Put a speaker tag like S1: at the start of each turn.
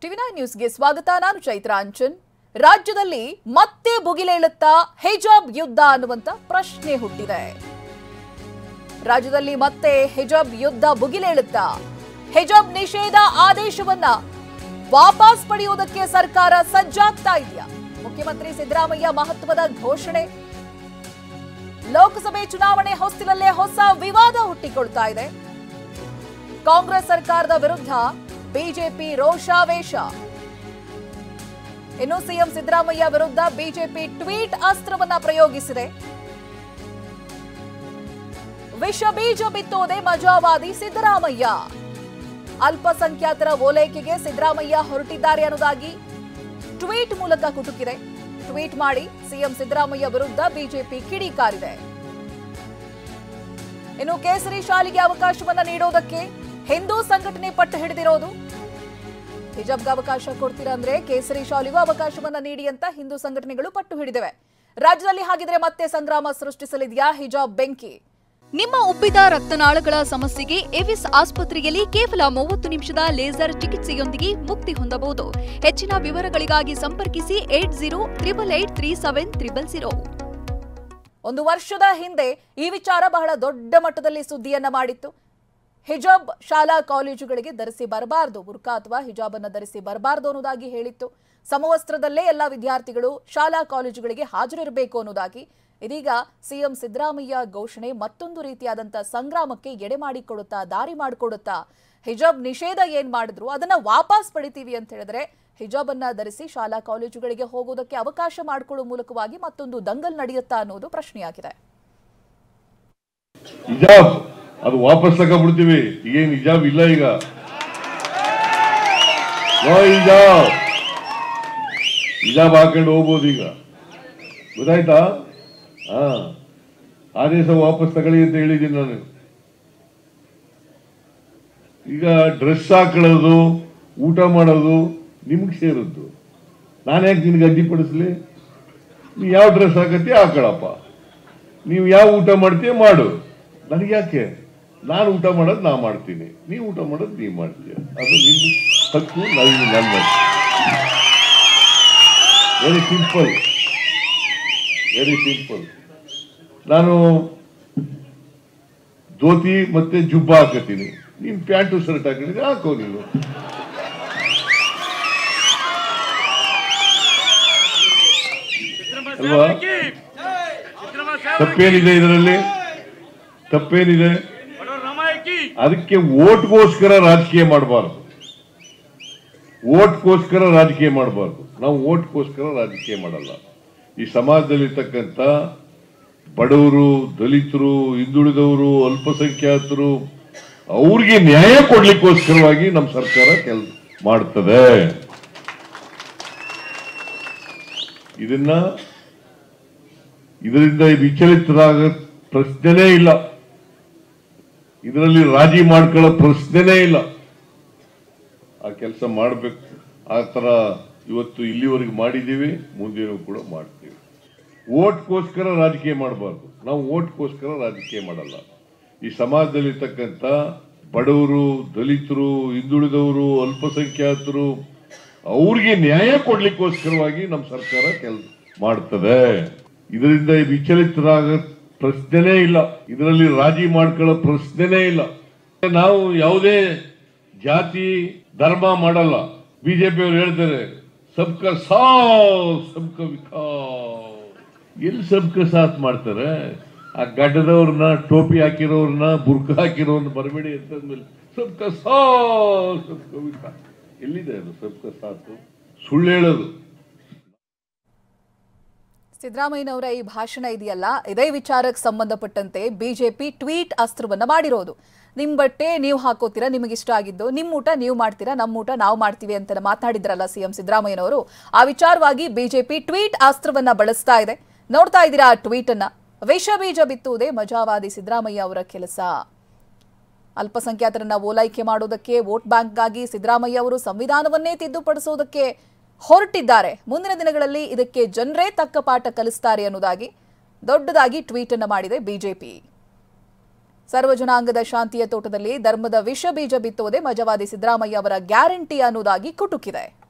S1: ಟಿವಿ9 ನ್ಯೂಸ್ಗೆ ಸ್ವಾಗತ. ನಾನು ಚೈತ್ರ ಅಂಚನ್. ರಾಜ್ಯದಲ್ಲಿ ಮತ್ತೆ ಭುಗಿಲೇಳುತ್ತಾ ಹಿಜಾಬ್ ಯುದ್ಧ ಅನ್ನುವಂತ ಪ್ರಶ್ನೆ ಹುಟ್ಟಿದೆ. ರಾಜ್ಯದಲ್ಲಿ ಮತ್ತೆ ಹಿಜಾಬ್ ಯುದ್ಧ ಭುಗಿಲೇಳುತ್ತಾ ಹಿಜಾಬ್ ನಿಷೇಧ ಆದೇಶವನ್ನ ವಾಪಸ್ ಪಡೆಯುವುದಕ್ಕೆ ಸರ್ಕಾರ ಸಜ್ಜಾಗ್ತಾ ಇದೆಯಾ? ಮುಖ್ಯಮಂತ್ರಿ ಸಿದ್ದರಾಮಯ್ಯ ಮಹತ್ವದ ಘೋಷಣೆ. ಲೋಕಸಭೆ ಚುನಾವಣೆ ಹೊಸ್ತಿಲಲ್ಲೇ ಹೊಸ ವಿವಾದ ಹುಟ್ಟಿಕೊಳ್ತಾ ಇದೆ. ಕಾಂಗ್ರೆಸ್ ಸರ್ಕಾರದ ವಿರುದ್ಧ ಬಿಜೆಪಿ ರೋಷಾವೇಶ. ಇನ್ನು ಸಿಎಂ ಸಿದ್ದರಾಮಯ್ಯ ವಿರುದ್ಧ ಬಿಜೆಪಿ ಟ್ವೀಟ್ ಅಸ್ತ್ರವನ್ನ ಪ್ರಯೋಗಿಸಿದೆ. ವಿಷ ಬೀಜ ಬಿತ್ತೋದೆ ಮಜಾವಾದಿ ಸಿದ್ದರಾಮಯ್ಯ. ಅಲ್ಪಸಂಖ್ಯಾತರ ಓಲೈಕೆಗೆ ಸಿದ್ದರಾಮಯ್ಯ ಹೊರಟಿದ್ದಾರೆ ಅನ್ನೋದಾಗಿ ಟ್ವೀಟ್ ಮೂಲಕ ಕುಟುಕಿದೆ. ಟ್ವೀಟ್ ಮಾಡಿ ಸಿಎಂ ಸಿದ್ದರಾಮಯ್ಯ ವಿರುದ್ಧ ಬಿಜೆಪಿ ಕಿಡಿಕಾರಿದೆ. ಇನ್ನು ಕೇಸರಿ ಶಾಲೆಗೆ ಅವಕಾಶವನ್ನ ನೀಡೋದಕ್ಕೆ ಹಿಂದೂ ಸಂಘಟನೆ ಪಟ್ಟು ಹಿಡಿದಿರೋದು. ಹಿಜಾಬ್ಗೆ ಅವಕಾಶ ಕೊಡ್ತೀರಾ ಅಂದ್ರೆ ಕೇಸರಿ ಶಾಲೆಗೂ ಅವಕಾಶವನ್ನ ನೀಡಿ ಅಂತ ಹಿಂದೂ ಸಂಘಟನೆಗಳು ಪಟ್ಟು ಹಿಡಿದಿವೆ. ರಾಜ್ಯದಲ್ಲಿ ಹಾಗಿದ್ರೆ ಮತ್ತೆ ಸಂಗ್ರಾಮ ಸೃಷ್ಟಿಸಲಿದೆಯಾ ಹಿಜಾಬ್ ಬೆಂಕಿ?
S2: ನಿಮ್ಮ ಉಬ್ಬಿದ ರಕ್ತನಾಳಗಳ ಸಮಸ್ಯೆಗೆ ಎವಿಸ್ ಆಸ್ಪತ್ರೆಯಲ್ಲಿ ಕೇವಲ 30 ನಿಮಿಷದ ಲೇಸರ್ ಚಿಕಿತ್ಸೆಯೊಂದಿಗೆ ಮುಕ್ತಿ ಹೊಂದಬಹುದು. ಹೆಚ್ಚಿನ ವಿವರಗಳಿಗಾಗಿ ಸಂಪರ್ಕಿಸಿ 8088837300.
S1: ಒಂದು ವರ್ಷದ ಹಿಂದೆ ಈ ವಿಚಾರ ಬಹಳ ದೊಡ್ಡ ಮಟ್ಟದಲ್ಲಿ ಸುದ್ದಿಯನ್ನ ಮಾಡಿತ್ತು. ಹಿಜಾಬ್ ಶಾಲಾ ಕಾಲೇಜುಗಳಿಗೆ ಧರಿಸಿ ಬರಬಾರದು, ಬುರ್ಕಾ ಅಥವಾ ಹಿಜಾಬ್ ಅನ್ನು ಧರಿಸಿ ಬರಬಾರದು ಅನ್ನೋದಾಗಿ ಹೇಳಿತ್ತು. ಸಮವಸ್ತ್ರದಲ್ಲೇ ಎಲ್ಲ ವಿದ್ಯಾರ್ಥಿಗಳು ಶಾಲಾ ಕಾಲೇಜುಗಳಿಗೆ ಹಾಜರಿರಬೇಕು ಅನ್ನೋದಾಗಿ. ಇದೀಗ ಸಿಎಂ ಸಿದ್ದರಾಮಯ್ಯ ಘೋಷಣೆ ಮತ್ತೊಂದು ರೀತಿಯಾದಂತಹ ಸಂಗ್ರಾಮಕ್ಕೆ ಎಡೆ ಮಾಡಿಕೊಡುತ್ತಾ, ದಾರಿ ಮಾಡಿಕೊಡುತ್ತಾ. ಹಿಜಾಬ್ ನಿಷೇಧ ಏನ್ ಮಾಡಿದ್ರು ಅದನ್ನ ವಾಪಸ್ ಪಡಿತೀವಿ ಅಂತ ಹೇಳಿದ್ರೆ ಹಿಜಾಬ್ ಅನ್ನ ಧರಿಸಿ ಶಾಲಾ ಕಾಲೇಜುಗಳಿಗೆ ಹೋಗೋದಕ್ಕೆ ಅವಕಾಶ ಮಾಡಿಕೊಳ್ಳುವ ಮೂಲಕವಾಗಿ ಮತ್ತೊಂದು ದಂಗಲ್ ನಡೆಯುತ್ತಾ ಅನ್ನೋದು ಪ್ರಶ್ನೆಯಾಗಿದೆ.
S3: ಅದು ವಾಪಸ್ ತಗೊಂಡ್ಬಿಡ್ತೀವಿ. ಈಗೇನು ಹಿಜಾಬ್ ಇಲ್ಲ, ಈಗ ಹಿಜಾಬ್ ಹಾಕೊಂಡು ಹೋಗ್ಬೋದು. ಈಗ ಗೊತ್ತಾಯ್ತಾ? ಆದೇಶ ವಾಪಸ್ ತಗೊಳ್ಳಿ ಅಂತ ಹೇಳಿದ್ದೀನಿ ನಾನು. ಈಗ ಡ್ರೆಸ್ ಹಾಕೊಳ್ಳೋದು, ಊಟ ಮಾಡೋದು ನಿಮ್ಗೆ ಸೇರದ್ದು. ನಾನ್ಯಾಕೆ ನಿನ್ಗೆ ಅಡ್ಡಿಪಡಿಸ್ಲಿ? ನೀವು ಯಾವ ಡ್ರೆಸ್ ಹಾಕತ್ತೀಯ ಹಾಕೊಳ್ಳಪ್ಪ, ನೀವು ಯಾವ ಊಟ ಮಾಡ್ತೀಯ ಮಾಡು. ನನಗೆ ಯಾಕೆ? ನಾನು ಊಟ ಮಾಡೋದು ನಾ ಮಾಡ್ತೀನಿ, ನೀವು ಊಟ ಮಾಡೋದು ನೀವು ಮಾಡ್ತೀಯ. ಅದು ನಿನ್ನ ಹಕ್ಕು, ನನ್ನ ವೆರಿ ಸಿಂಪಲ್, ವೆರಿ ಸಿಂಪಲ್. ನಾನು ಧೋತಿ ಮತ್ತೆ ಜುಬ್ಬ ಹಾಕತೀನಿ, ನೀನ್ ಪ್ಯಾಂಟು ಶರ್ಟ್ ಹಾಕಿದ್ರೆ ಹಾಕೋ ನೀನು. ಅಲ್ವಾ? ತಪ್ಪೇನಿದೆ ಇದರಲ್ಲಿ? ತಪ್ಪೇನಿದೆ? ಅದಕ್ಕೆ ಓಟ್ಗೋಸ್ಕರ ರಾಜಕೀಯ ಮಾಡಬಾರ್ದು. ಓಟ್ಗೋಸ್ಕರ ರಾಜಕೀಯ ಮಾಡಬಾರ್ದು. ನಾವು ಓಟ್ಗೋಸ್ಕರ ರಾಜಕೀಯ ಮಾಡಲ್ಲ. ಈ ಸಮಾಜದಲ್ಲಿರ್ತಕ್ಕಂಥ ಬಡವರು, ದಲಿತರು, ಹಿಂದುಳಿದವರು, ಅಲ್ಪಸಂಖ್ಯಾತರು ಅವ್ರಿಗೆ ನ್ಯಾಯ ಕೊಡ್ಲಿಕ್ಕೋಸ್ಕರವಾಗಿ ನಮ್ಮ ಸರ್ಕಾರ ಕೆಲಸ ಮಾಡ್ತದೆ. ಇದರಿಂದ ವಿಚಲಿತರಾಗ ಪ್ರಶ್ನೆನೇ ಇಲ್ಲ. ಇದರಲ್ಲಿ ರಾಜಿ ಮಾಡ್ಕೊಳ್ಳೋ ಪ್ರಶ್ನೆನೇ ಇಲ್ಲ. ಆ ಕೆಲಸ ಮಾಡಬೇಕು. ಆ ತರ ಇವತ್ತು ಇಲ್ಲಿವರೆಗೆ ಮಾಡಿದ್ದೀವಿ, ಮುಂದೇನೂ ಕೂಡ ಮಾಡ್ತೀವಿ. ಓಟ್ಗೋಸ್ಕರ ರಾಜಕೀಯ ಮಾಡಬಾರ್ದು. ನಾವು ಓಟ್ಗೋಸ್ಕರ ರಾಜಕೀಯ ಮಾಡಲ್ಲ. ಈ ಸಮಾಜದಲ್ಲಿರ್ತಕ್ಕಂಥ ಬಡವರು, ದಲಿತರು, ಹಿಂದುಳಿದವರು, ಅಲ್ಪಸಂಖ್ಯಾತರು ಅವ್ರಿಗೆ ನ್ಯಾಯ ಕೊಡ್ಲಿಕ್ಕೋಸ್ಕರವಾಗಿ ನಮ್ಮ ಸರ್ಕಾರ ಕೆಲಸ ಮಾಡ್ತದೆ. ಇದರಿಂದ ವಿಚಲಿತರಾಗ ಪ್ರಶ್ನೆನೇ ಇಲ್ಲ. ಇದರಲ್ಲಿ ರಾಜಿ ಮಾಡ್ಕೊಳ್ಳೋ ಪ್ರಶ್ನೆನೇ ಇಲ್ಲ. ನಾವು ಯಾವುದೇ ಜಾತಿ ಧರ್ಮ ಮಾಡಲ್ಲ. ಬಿಜೆಪಿ ಅವರು ಹೇಳ್ತಾರೆ ಸಬ್ಕಾ ಸಾಥ್ ಸಬ್ಕಾ ವಿಕಾಸ್. ಎಲ್ಲಿ ಸಬ್ಕಾ ಸಾಥ್ ಮಾಡ್ತಾರೆ? ಆ ಗಡ್ಡದವ್ರನ್ನ, ಟೋಪಿ ಹಾಕಿರೋರ್ನ, ಬುರ್ಕ ಹಾಕಿರೋರ್ನ ಬರಬೇಡಿ ಅಂತಂದ್ಮೇಲೆ ಸಬ್ಕಾ ಸಾಥ್ ಸಬ್ಕಾ ವಿಕಾಸ್ ಎಲ್ಲಿದೆ? ಅದು ಸಬ್ಕಾ ಸಾಥ್ ಸುಳ್ಳು ಹೇಳೋದು.
S1: ಸಿದ್ದರಾಮಯ್ಯನವರ ಈ ಭಾಷಣ ಇದೆಯಲ್ಲ, ಇದೇ ವಿಚಾರಕ್ಕೆ ಸಂಬಂಧಪಟ್ಟಂತೆ ಬಿಜೆಪಿ ಟ್ವೀಟ್ ಅಸ್ತ್ರವನ್ನ ಮಾಡಿರೋದು. ನಿಮ್ ಬಟ್ಟೆ ನೀವು ಹಾಕೋತೀರಾ, ನಿಮಗೆ ಇಷ್ಟ ಆಗಿದ್ದು, ನಿಮ್ಮ ಊಟ ನೀವು ಮಾಡ್ತೀರಾ, ನಮ್ಮ ಊಟ ನಾವು ಮಾಡ್ತೀವಿ ಅಂತ ಮಾತನಾಡಿದ್ರಲ್ಲ ಸಿಎಂ ಸಿದ್ದರಾಮಯ್ಯನವರು. ಆ ವಿಚಾರವಾಗಿ ಬಿಜೆಪಿ ಟ್ವೀಟ್ ಅಸ್ತ್ರವನ್ನ ಬಳಸ್ತಾ ಇದೆ. ನೋಡ್ತಾ ಇದ್ದೀರಾ ಆ ಟ್ವೀಟ್ ಅನ್ನ. ವಿಷ ಬೀಜ ಬಿತ್ತುವುದೇ ಮಜಾವಾದಿ ಸಿದ್ದರಾಮಯ್ಯ ಅವರ ಕೆಲಸ. ಅಲ್ಪಸಂಖ್ಯಾತರನ್ನ ಓಲೈಕೆ ಮಾಡೋದಕ್ಕೆ, ವೋಟ್ ಬ್ಯಾಂಕ್ಗಾಗಿ ಸಿದ್ದರಾಮಯ್ಯ ಅವರು ಸಂವಿಧಾನವನ್ನೇ ತಿದ್ದುಪಡಿಸೋದಕ್ಕೆ ಹೊರಟಿದ್ದಾರೆ. ಮುಂದಿನ ದಿನಗಳಲ್ಲಿ ಇದಕ್ಕೆ ಜನರೇ ತಕ್ಕ ಪಾಠ ಕಲಿಸ್ತಾರೆ ಅನ್ನೋದಾಗಿ ದೊಡ್ಡದಾಗಿ ಟ್ವೀಟ್ ಅನ್ನು ಮಾಡಿದೆ ಬಿಜೆಪಿ. ಸರ್ವಜನಾಂಗದ ಶಾಂತಿಯ ತೋಟದಲ್ಲಿ ಧರ್ಮದ ವಿಷ ಬೀಜ ಬಿತ್ತುವುದೇ ಮಜವಾದಿ ಸಿದ್ದರಾಮಯ್ಯ ಅವರ ಗ್ಯಾರಂಟಿ ಅನ್ನೋದಾಗಿ ಕುಟುಕಿದೆ.